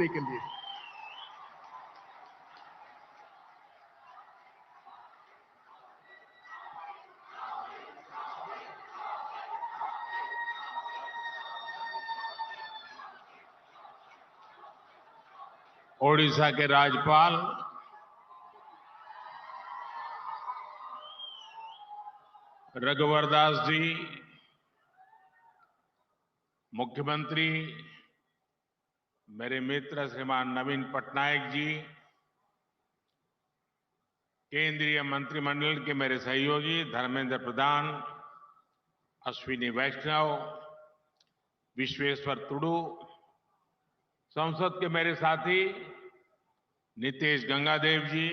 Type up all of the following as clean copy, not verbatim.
के लिए ओडिशा के राज्यपाल रघुवर दास जी, मुख्यमंत्री मेरे मित्र श्रीमान नवीन पटनायक जी, केंद्रीय मंत्रिमंडल के मेरे सहयोगी धर्मेंद्र प्रधान, अश्विनी वैष्णव, विश्वेश्वर तुडू, संसद के मेरे साथी नितेश गंगादेव जी,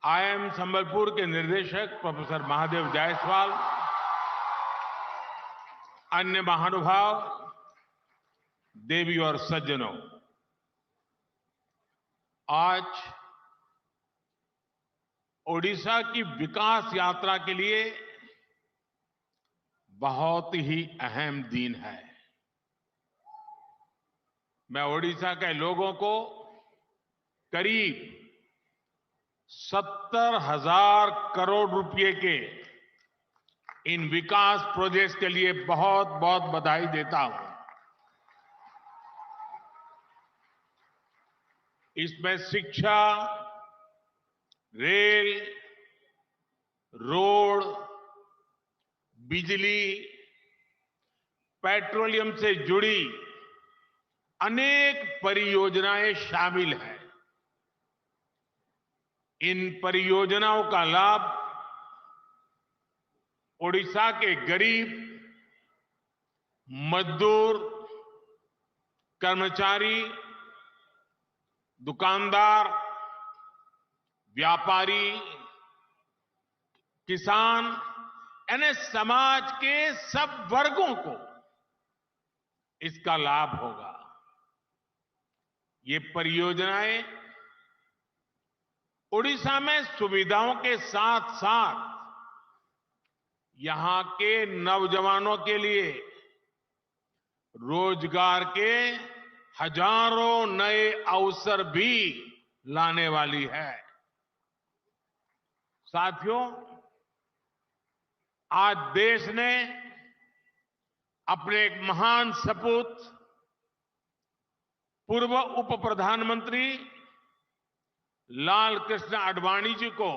आईआईएम संबलपुर के निर्देशक प्रोफेसर महादेव जायसवाल, अन्य महानुभाव, देवी और सज्जनों, आज ओडिशा की विकास यात्रा के लिए बहुत ही अहम दिन है। मैं ओडिशा के लोगों को करीब 70,000 करोड़ रुपए के इन विकास प्रोजेक्ट्स के लिए बहुत बहुत बधाई देता हूं। इसमें शिक्षा, रेल, रोड, बिजली, पेट्रोलियम से जुड़ी अनेक परियोजनाएं शामिल हैं। इन परियोजनाओं का लाभ ओडिशा के गरीब, मजदूर, कर्मचारी, दुकानदार, व्यापारी, किसान, यानी समाज के सब वर्गों को इसका लाभ होगा। ये परियोजनाएं ओडिशा में सुविधाओं के साथ साथ यहां के नौजवानों के लिए रोजगार के हजारों नए अवसर भी लाने वाली है। साथियों, आज देश ने अपने एक महान सपूत पूर्व उप प्रधानमंत्री लाल कृष्ण आडवाणी जी को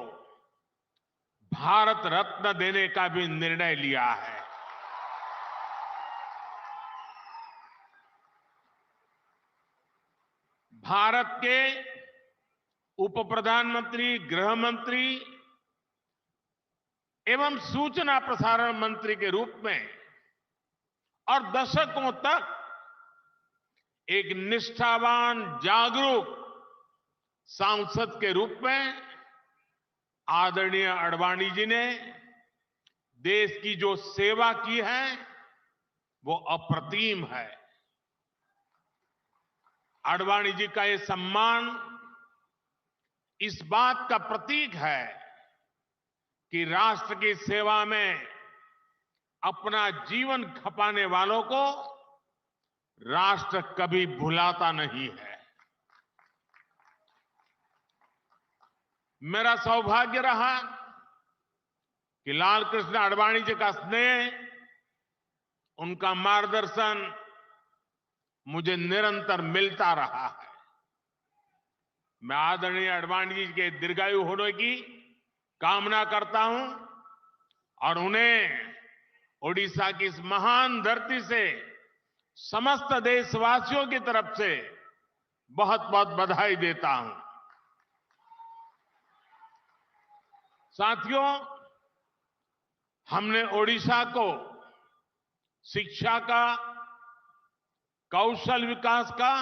भारत रत्न देने का भी निर्णय लिया है। भारत के उप प्रधानमंत्री, गृह मंत्री एवं सूचना प्रसारण मंत्री के रूप में और दशकों तक एक निष्ठावान, जागरूक सांसद के रूप में आदरणीय आडवाणी जी ने देश की जो सेवा की है वो अप्रतिम है। आडवाणी जी का ये सम्मान इस बात का प्रतीक है कि राष्ट्र की सेवा में अपना जीवन खपाने वालों को राष्ट्र कभी भुलाता नहीं है। मेरा सौभाग्य रहा कि लाल कृष्ण आडवाणी जी का स्नेह, उनका मार्गदर्शन मुझे निरंतर मिलता रहा है। मैं आदरणीय आडवाणी जी के दीर्घायु होने की कामना करता हूं और उन्हें ओडिशा की इस महान धरती से समस्त देशवासियों की तरफ से बहुत बहुत बधाई देता हूं। साथियों, हमने ओडिशा को शिक्षा का, कौशल विकास का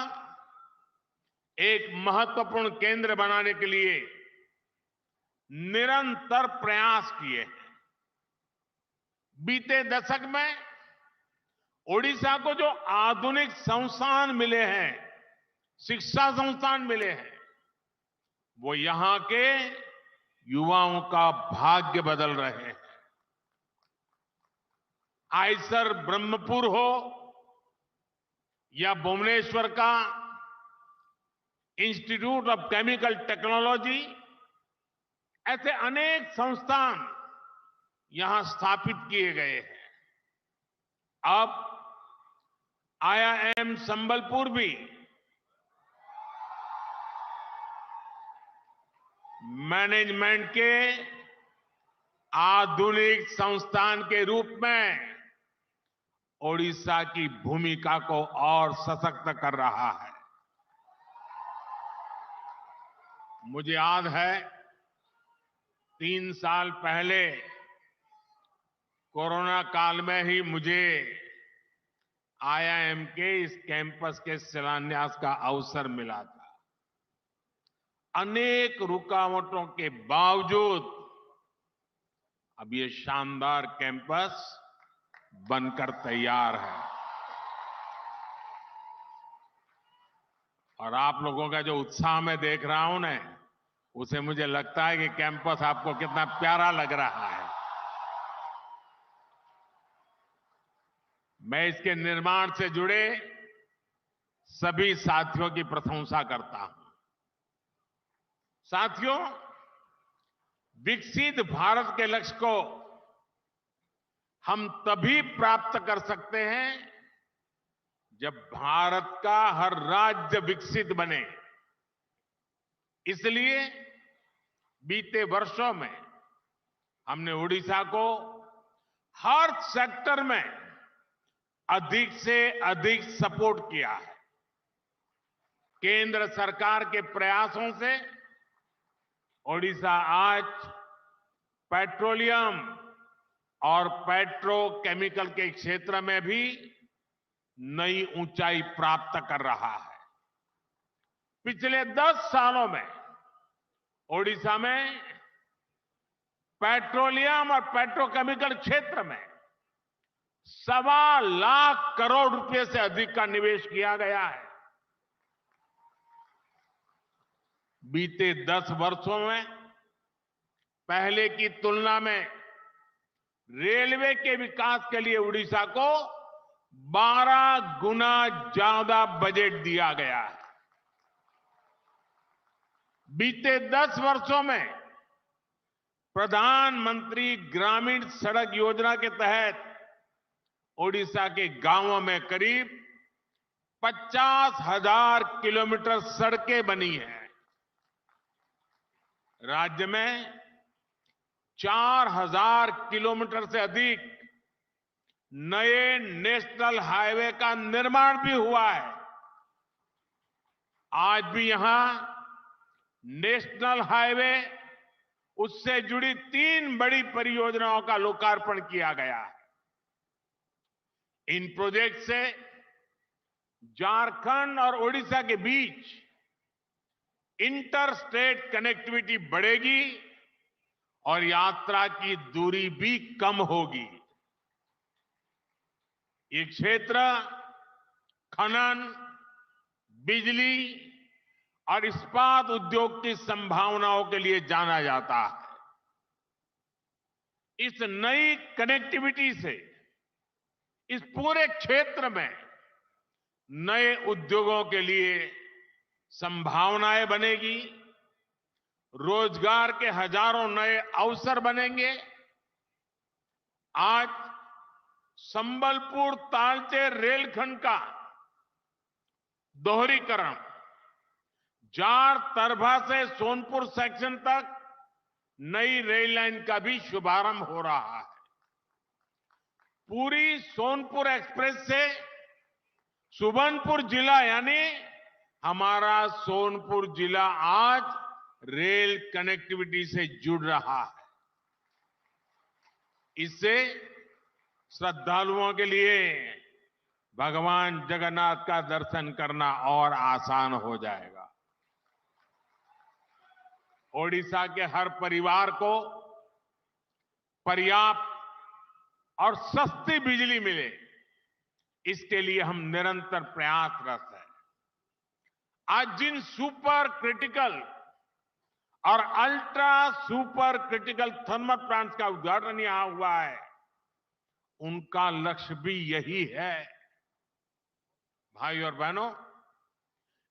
एक महत्वपूर्ण केंद्र बनाने के लिए निरंतर प्रयास किए हैं। बीते दशक में ओडिशा को जो आधुनिक संस्थान मिले हैं, शिक्षा संस्थान मिले हैं, वो यहां के युवाओं का भाग्य बदल रहे हैं। आयसर ब्रह्मपुर हो, या भुवनेश्वर का इंस्टीट्यूट ऑफ केमिकल टेक्नोलॉजी, ऐसे अनेक संस्थान यहां स्थापित किए गए हैं। अब आईआईएम संबलपुर भी मैनेजमेंट के आधुनिक संस्थान के रूप में ओडिशा की भूमिका को और सशक्त कर रहा है। मुझे याद है 3 साल पहले कोरोना काल में ही मुझे आईआईएम के इस कैंपस के शिलान्यास का अवसर मिला था। अनेक रुकावटों के बावजूद अब ये शानदार कैंपस बनकर तैयार है और आप लोगों का जो उत्साह मैं देख रहा हूं ना, उसे मुझे लगता है कि कैंपस आपको कितना प्यारा लग रहा है। मैं इसके निर्माण से जुड़े सभी साथियों की प्रशंसा करता हूं। साथियों, विकसित भारत के लक्ष्य को हम तभी प्राप्त कर सकते हैं जब भारत का हर राज्य विकसित बने। इसलिए बीते वर्षों में हमने ओडिशा को हर सेक्टर में अधिक से अधिक सपोर्ट किया है। केंद्र सरकार के प्रयासों से ओडिशा आज पेट्रोलियम और पेट्रोकेमिकल के क्षेत्र में भी नई ऊंचाई प्राप्त कर रहा है। पिछले 10 सालों में ओडिशा में पेट्रोलियम और पेट्रोकेमिकल क्षेत्र में 1.25 लाख करोड़ रुपए से अधिक का निवेश किया गया है। बीते 10 वर्षों में पहले की तुलना में रेलवे के विकास के लिए उड़ीसा को 12 गुना ज्यादा बजट दिया गया है। बीते 10 वर्षों में प्रधानमंत्री ग्रामीण सड़क योजना के तहत ओडिशा के गांवों में करीब 50,000 किलोमीटर सड़कें बनी हैं। राज्य में 4,000 किलोमीटर से अधिक नए नेशनल हाईवे का निर्माण भी हुआ है। आज भी यहां नेशनल हाईवे, उससे जुड़ी 3 बड़ी परियोजनाओं का लोकार्पण किया गया है। इन प्रोजेक्ट से झारखंड और ओडिशा के बीच इंटर स्टेट कनेक्टिविटी बढ़ेगी और यात्रा की दूरी भी कम होगी। ये क्षेत्र खनन, बिजली और इस्पात उद्योग की संभावनाओं के लिए जाना जाता है। इस नई कनेक्टिविटी से इस पूरे क्षेत्र में नए उद्योगों के लिए संभावनाएं बनेगी, रोजगार के हजारों नए अवसर बनेंगे। आज संबलपुर तालचेर रेलखंड का दोहरीकरण, जार तरभा से सोनपुर सेक्शन तक नई रेल लाइन का भी शुभारंभ हो रहा है। पूरी सोनपुर एक्सप्रेस से सुबर्णपुर जिला, यानी हमारा सोनपुर जिला आज रेल कनेक्टिविटी से जुड़ रहा है। इससे श्रद्धालुओं के लिए भगवान जगन्नाथ का दर्शन करना और आसान हो जाएगा। ओडिशा के हर परिवार को पर्याप्त और सस्ती बिजली मिले, इसके लिए हम निरंतर प्रयासरत हैं। आज जिन सुपर क्रिटिकल और ultra super critical thermal plants का उद्घाटन यहां हुआ है, उनका लक्ष्य भी यही है। भाई और बहनों,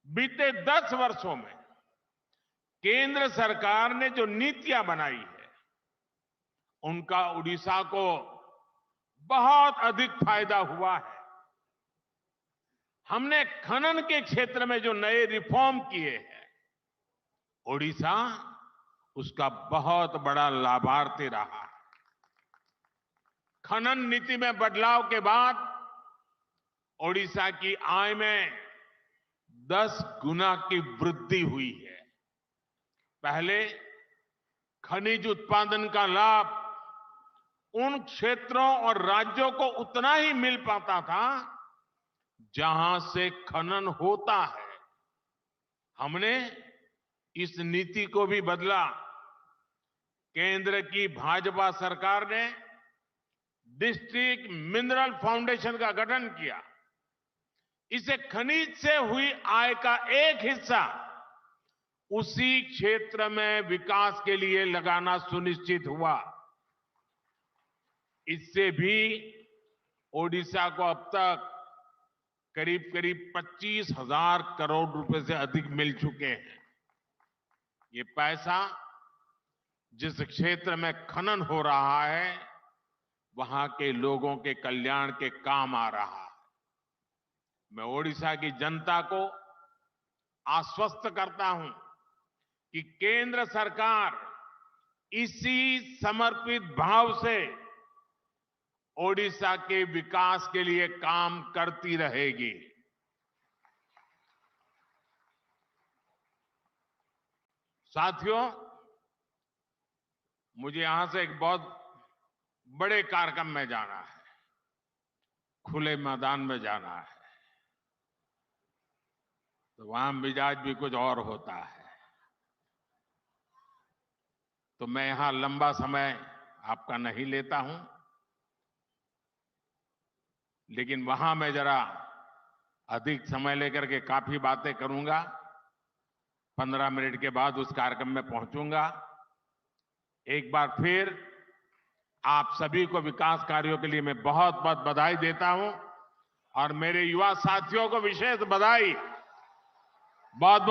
बीते 10 वर्षों में केंद्र सरकार ने जो नीतियां बनाई है, उनका उड़ीसा को बहुत अधिक फायदा हुआ है। हमने खनन के क्षेत्र में जो नए रिफॉर्म किए हैं, ओडिशा उसका बहुत बड़ा लाभार्थी रहा है। खनन नीति में बदलाव के बाद ओडिशा की आय में 10 गुना की वृद्धि हुई है। पहले खनिज उत्पादन का लाभ उन क्षेत्रों और राज्यों को उतना ही मिल पाता था जहां से खनन होता है। हमने इस नीति को भी बदला। केंद्र की भाजपा सरकार ने डिस्ट्रिक्ट मिनरल फाउंडेशन का गठन किया। इसे खनिज से हुई आय का एक हिस्सा उसी क्षेत्र में विकास के लिए लगाना सुनिश्चित हुआ। इससे भी ओडिशा को अब तक करीब करीब 25,000 करोड़ रुपए से अधिक मिल चुके हैं। ये पैसा जिस क्षेत्र में खनन हो रहा है, वहां के लोगों के कल्याण के काम आ रहा है। मैं ओडिशा की जनता को आश्वस्त करता हूं कि केंद्र सरकार इसी समर्पित भाव से ओडिशा के विकास के लिए काम करती रहेगी। साथियों, मुझे यहां से एक बहुत बड़े कार्यक्रम में जाना है, खुले मैदान में जाना है, तो वहां मिजाज भी कुछ और होता है। तो मैं यहां लंबा समय आपका नहीं लेता हूं, लेकिन वहां मैं जरा अधिक समय लेकर के काफी बातें करूंगा। 15 मिनट के बाद उस कार्यक्रम में पहुंचूंगा। एक बार फिर आप सभी को विकास कार्यों के लिए मैं बहुत बहुत बधाई देता हूं और मेरे युवा साथियों को विशेष बधाई। बहुत